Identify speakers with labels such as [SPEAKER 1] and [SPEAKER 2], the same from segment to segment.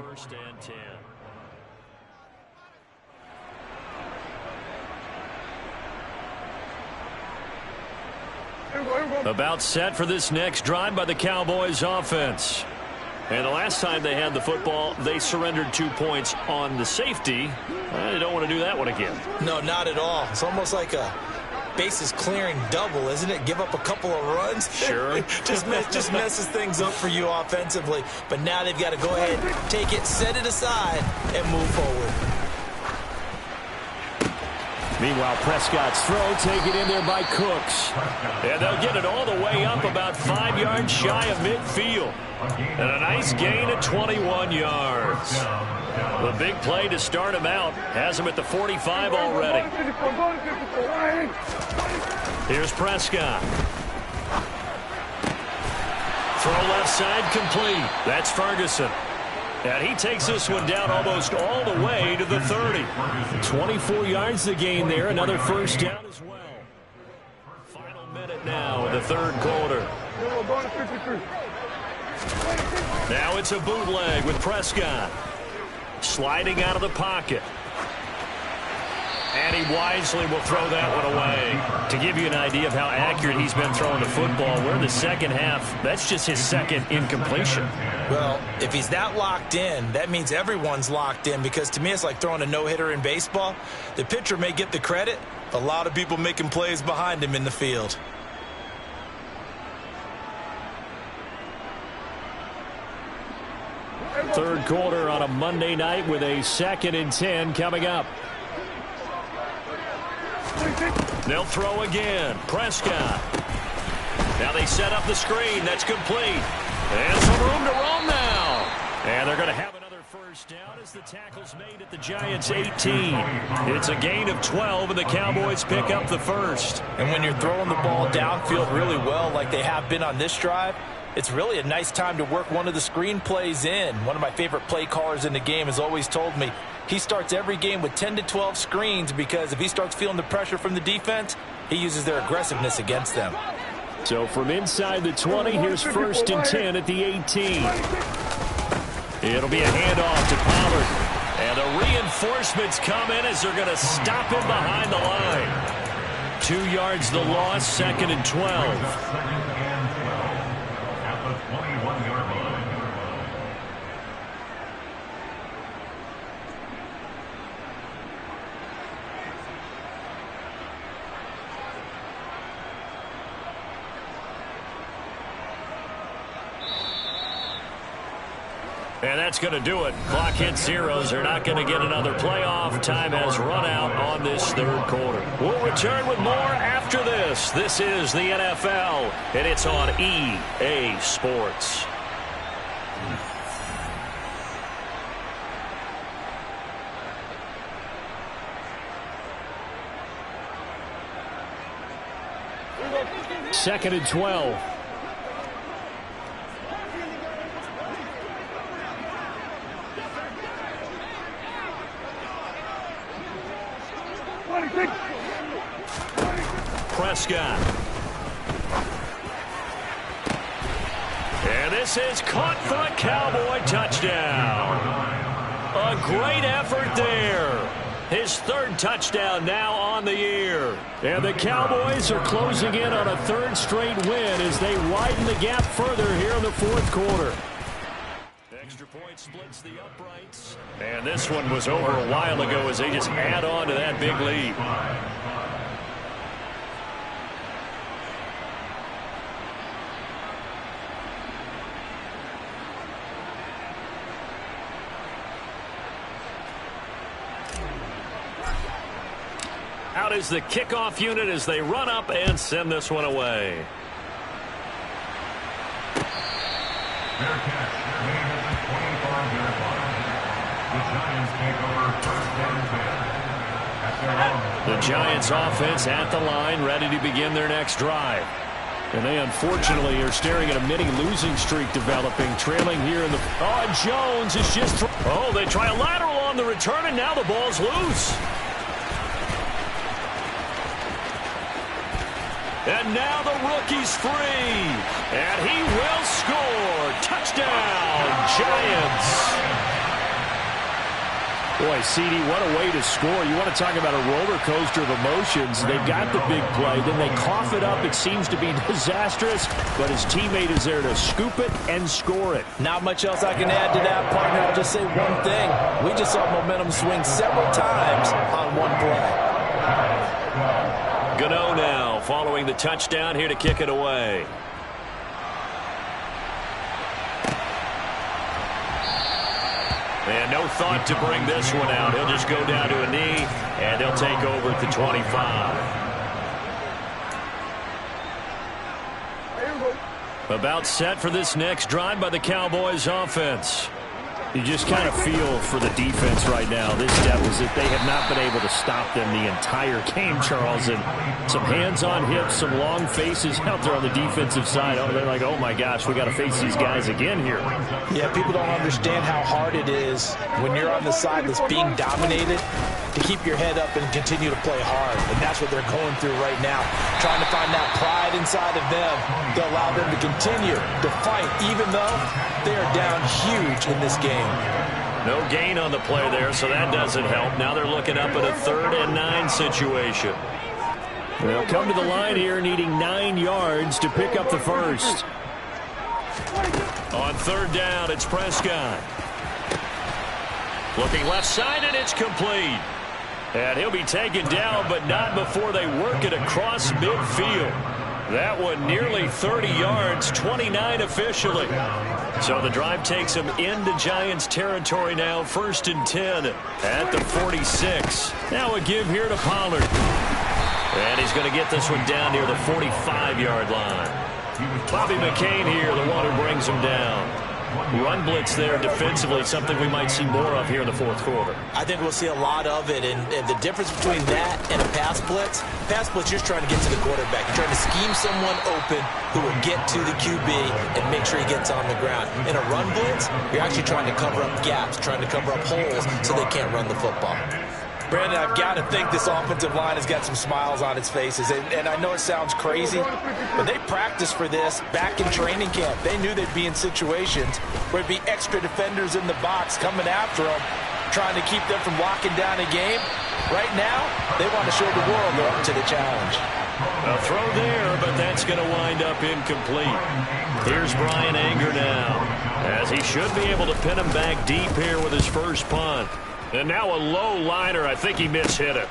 [SPEAKER 1] 1st and 10. About set for this next drive by the Cowboys offense. And the last time they had the football, they surrendered 2 points on the safety. They don't want to do that one again.
[SPEAKER 2] No, not at all. It's almost like a bases clearing double, isn't it? Give up a couple of runs.
[SPEAKER 1] Sure.
[SPEAKER 2] just messes things up for you offensively. But now they've got to go ahead, take it, set it aside, and move forward.
[SPEAKER 1] Meanwhile, Prescott's throw taken in there by Cooks. And they'll get it all the way up about 5 yards shy of midfield. And a nice gain of 21 yards. The big play to start him out has him at the 45 already. Here's Prescott. Throw left side complete. That's Ferguson. And he takes this one down almost all the way to the 30. 24 yards the gain there. Another first down as well. Final minute now in the 3rd quarter. Now it's a bootleg with Prescott. Sliding out of the pocket. And he wisely will throw that one away. To give you an idea of how accurate he's been throwing the football, we're in the second half. That's just his second incompletion.
[SPEAKER 2] Well, if he's that locked in, that means everyone's locked in, because to me it's like throwing a no-hitter in baseball. The pitcher may get the credit, a lot of people making plays behind him in the field.
[SPEAKER 1] Third quarter on a Monday night with a 2nd and 10 coming up. They'll throw again. Prescott. Now they set up the screen. That's complete. And some room to roam now. And they're going to have another first down as the tackle's made at the Giants' 18. It's a gain of 12, and the Cowboys pick up the first.
[SPEAKER 2] And when you're throwing the ball downfield really well like they have been on this drive, it's really a nice time to work one of the screen plays in. One of my favorite play callers in the game has always told me he starts every game with 10 to 12 screens, because if he starts feeling the pressure from the defense, he uses their aggressiveness against them.
[SPEAKER 1] So from inside the 20, here's 1st and 10 at the 18. It'll be a handoff to Pollard. And the reinforcements come in as they're going to stop him behind the line. 2 yards the loss, 2nd and 12. And that's going to do it. Clock hits zeros. They're not going to get another playoff. Time has run out on this 3rd quarter. We'll return with more after this. This is the NFL, and it's on EA Sports. Second and 12. Prescott. And this is caught for a Cowboy touchdown. A great effort there. His 3rd touchdown now on the year. And the Cowboys are closing in on a 3rd straight win as they widen the gap further here in the 4th quarter. Extra point splits the uprights. And this one was over a while ago as they just add on to that big lead. Out is the kickoff unit as they run up and send this one away. The Giants offense at the line, ready to begin their next drive. And they unfortunately are staring at a mini losing streak developing, trailing here in the... Oh, and Jones is just... Oh, they try a lateral on the return, and now the ball's loose. And now the rookie's free. And he will score. Touchdown, Giants. Boy, CD, what a way to score. You want to talk about a roller coaster of emotions. They've got the big play, then they cough it up. It seems to be disastrous, but his teammate is there to scoop it and score it.
[SPEAKER 2] Not much else I can add to that, partner. I'll just say one thing. We just saw momentum swing several times on one play.
[SPEAKER 1] Gano now following the touchdown, here to kick it away. And no thought to bring this one out. He'll just go down to a knee, and they'll take over at the 25. About set for this next drive by the Cowboys offense. You just kind of feel for the defense right now. This deficit, they have not been able to stop them the entire game, Charles. And some hands-on hips, some long faces out there on the defensive side. Oh, they're like, oh my gosh, we got to face these guys again here.
[SPEAKER 2] Yeah, people don't understand how hard it is when you're on the side that's being dominated to keep your head up and continue to play hard. And that's what they're going through right now. Trying to find that pride inside of them to allow them to continue to fight, even though they are down huge in this game.
[SPEAKER 1] No gain on the play there, so that doesn't help. Now they're looking up at a 3rd and 9 situation. They'll come to the line here needing 9 yards to pick up the first. On 3rd down, it's Prescott. Looking left side, and it's complete. And he'll be taken down, but not before they work it across midfield. That one nearly 30 yards, 29 officially. So the drive takes him into Giants territory now, 1st and 10 at the 46. Now a give here to Pollard. And he's going to get this one down near the 45-yard line. Bobby McCain here, the one who brings him down. Run blitz there defensively, something we might see more of here in the 4th quarter.
[SPEAKER 2] I think we'll see a lot of it, and the difference between that and a pass blitz, you're just trying to get to the quarterback. You're trying to scheme someone open who will get to the QB and make sure he gets on the ground. In a run blitz, you're actually trying to cover up gaps, trying to cover up holes so they can't run the football. Brandon, I've got to think this offensive line has got some smiles on its faces. And I know it sounds crazy, but they practiced for this back in training camp. They knew they'd be in situations where it'd be extra defenders in the box coming after them, trying to keep them from locking down a game. Right now, they want to show the world they're up to the challenge.
[SPEAKER 1] A throw there, but that's going to wind up incomplete. Here's Brian Anger now, as he should be able to pin him back deep here with his first punt. And now a low liner. I think he mishit it.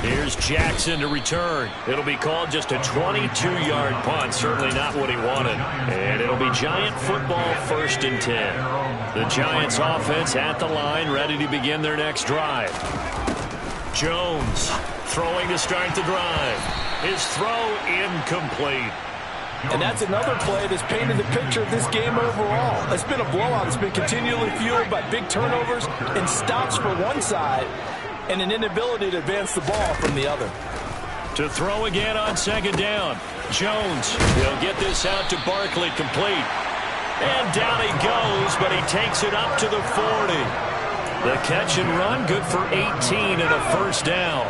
[SPEAKER 1] Here's Jackson to return. It'll be called just a 22-yard punt. Certainly not what he wanted. And it'll be Giant football, 1st and 10. The Giants offense at the line, ready to begin their next drive. Jones throwing to start the drive. His throw incomplete.
[SPEAKER 2] And that's another play that's painted the picture of this game overall. It's been a blowout. It's been continually fueled by big turnovers and stops for one side and an inability to advance the ball from the other.
[SPEAKER 1] To throw again on 2nd down. Jones will get this out to Barkley, complete. And down he goes, but he takes it up to the 40. The catch and run, good for 18 and a 1st down.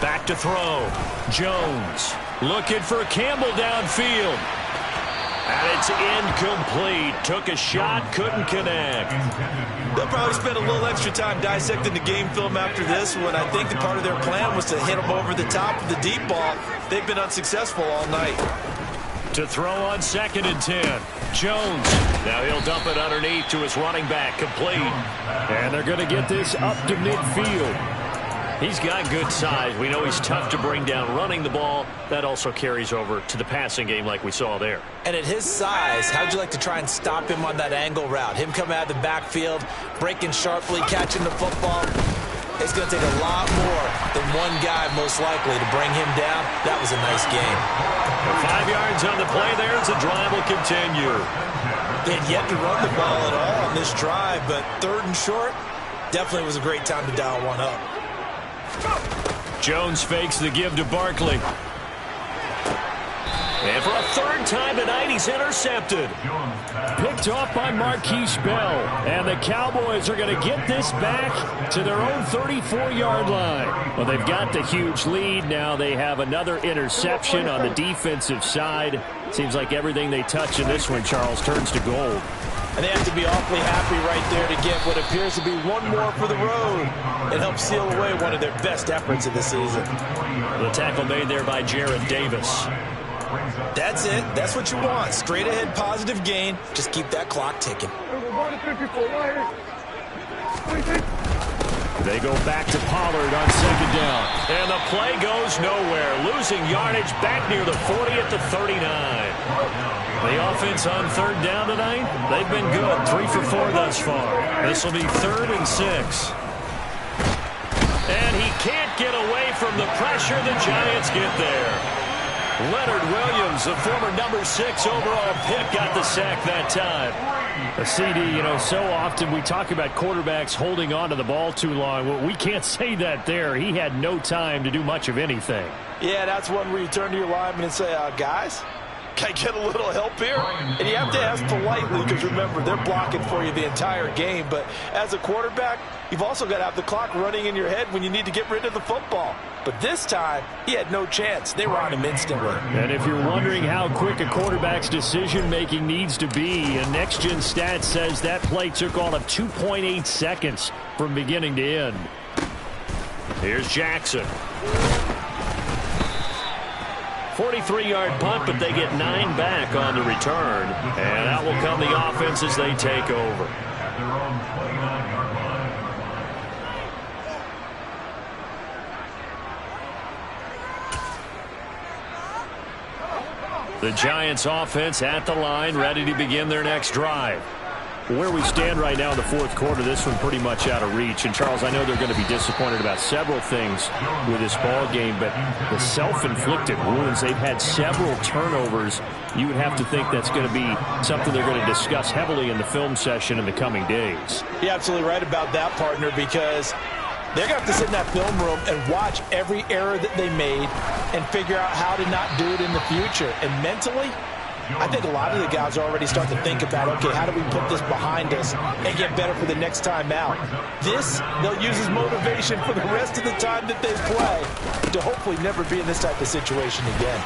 [SPEAKER 1] Back to throw. Jones looking for Campbell downfield. And it's incomplete. Took a shot, couldn't connect.
[SPEAKER 2] They'll probably spend a little extra time dissecting the game film after this one. I think the part of their plan was to hit them over the top of the deep ball. They've been unsuccessful all night.
[SPEAKER 1] To throw on 2nd and 10. Jones. Now he'll dump it underneath to his running back, complete. And they're going to get this up to midfield. He's got good size. We know he's tough to bring down running the ball. That also carries over to the passing game like we saw there. And at his size, how'd you like to try and stop him on that angle route? Him coming out of the backfield, breaking sharply, catching the football. It's going to take a lot more than one guy, most likely, to bring him down. That was a nice game. 5 yards on the play there as the drive will continue. They had yet to run the ball at all on this drive, but 3rd and short, definitely was a great time to dial one up. Jones fakes the give to Barkley. And for a third time tonight, he's intercepted. Picked off by Marquise Bell. And the Cowboys are going to get this back to their own 34-yard line. Well, they've got the huge lead. Now they have another interception on the defensive side. Seems like everything they touch in this one, Charles, turns to gold.
[SPEAKER 2] And they have to be awfully happy right there to get what appears to be one more for the road. It helps seal away one of their best efforts of the season.
[SPEAKER 1] The tackle made there by Jarrad Davis.
[SPEAKER 2] That's it. That's what you want. Straight ahead positive gain. Just keep that clock ticking.
[SPEAKER 1] They go back to Pollard on second down. And the play goes nowhere. Losing yardage back near the 40 at the 39. The offense on third down tonight, they've been good. 3 for 4 thus far. This will be 3rd and 6. And he can't get away from the pressure. The Giants get there. Leonard Williams, the former number 6 overall pick, got the sack that time. A CD, so often we talk about quarterbacks holding on to the ball too long. Well, we can't say that there. He had no time to do much of anything.
[SPEAKER 2] Yeah, that's one where you turn to your lineman and say, guys, can I get a little help here? And you have to ask politely because, remember, they're blocking for you the entire game. But as a quarterback, you've also got to have the clock running in your head when you need to get rid of the football. But this time, he had no chance. They were on him instantly.
[SPEAKER 1] And if you're wondering how quick a quarterback's decision-making needs to be, a next-gen stat says that play took all of 2.8 seconds from beginning to end. Here's Jackson. 43-yard punt, but they get 9 back on the return. And out will come the offense as they take over. The Giants offense at the line, ready to begin their next drive. Where we stand right now in the fourth quarter, this one pretty much out of reach. And, Charles, I know they're going to be disappointed about several things with this ball game, but the self-inflicted wounds, they've had several turnovers. You would have to think that's going to be something they're going to discuss heavily in the film session in the coming days.
[SPEAKER 2] You're absolutely right about that, partner, because they're going to have to sit in that film room and watch every error that they made and figure out how to not do it in the future. And mentally, I think a lot of the guys are already starting to think about, okay, how do we put this behind us and get better for the next time out? This, they'll use as motivation for the rest of the time that they play to hopefully never be in this type of situation again.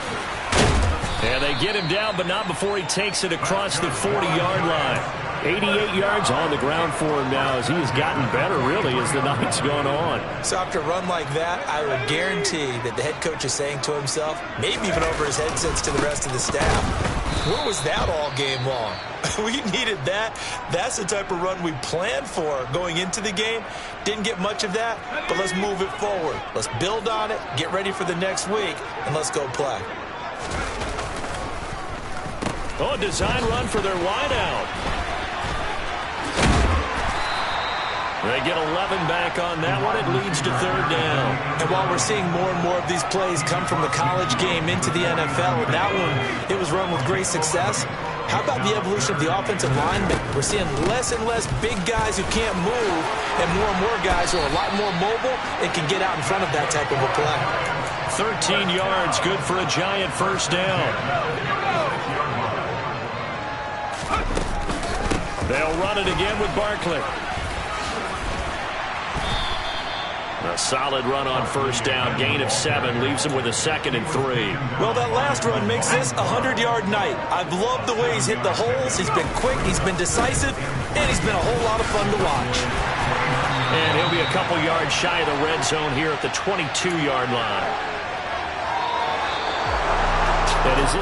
[SPEAKER 1] And they get him down, but not before he takes it across the 40-yard line. 88 yards on the ground for him now as he has gotten better, really, as the night's gone on.
[SPEAKER 2] So after a run like that, I would guarantee that the head coach is saying to himself, maybe even over his headsets to the rest of the staff, where was that all game long? We needed that. That's the type of run we planned for going into the game. Didn't get much of that, but let's move it forward. Let's build on it, get ready for the next week, and let's go play.
[SPEAKER 1] Oh, design run for their wideout. They get 11 back on that one. It leads to third down.
[SPEAKER 2] And while we're seeing more and more of these plays come from the college game into the NFL, and that one, it was run with great success, how about the evolution of the offensive linemen? We're seeing less and less big guys who can't move and more guys who are a lot more mobile and can get out in front of that type of a play.
[SPEAKER 1] 13 yards, good for a Giant first down. They'll run it again with Barkley. A solid run on first down. Gain of 7 leaves him with a 2nd and 3.
[SPEAKER 2] Well, that last run makes this a 100-yard night. I've loved the way he's hit the holes. He's been quick, he's been decisive, and he's been a whole lot of fun to watch.
[SPEAKER 1] And he'll be a couple yards shy of the red zone here at the 22-yard line. And is this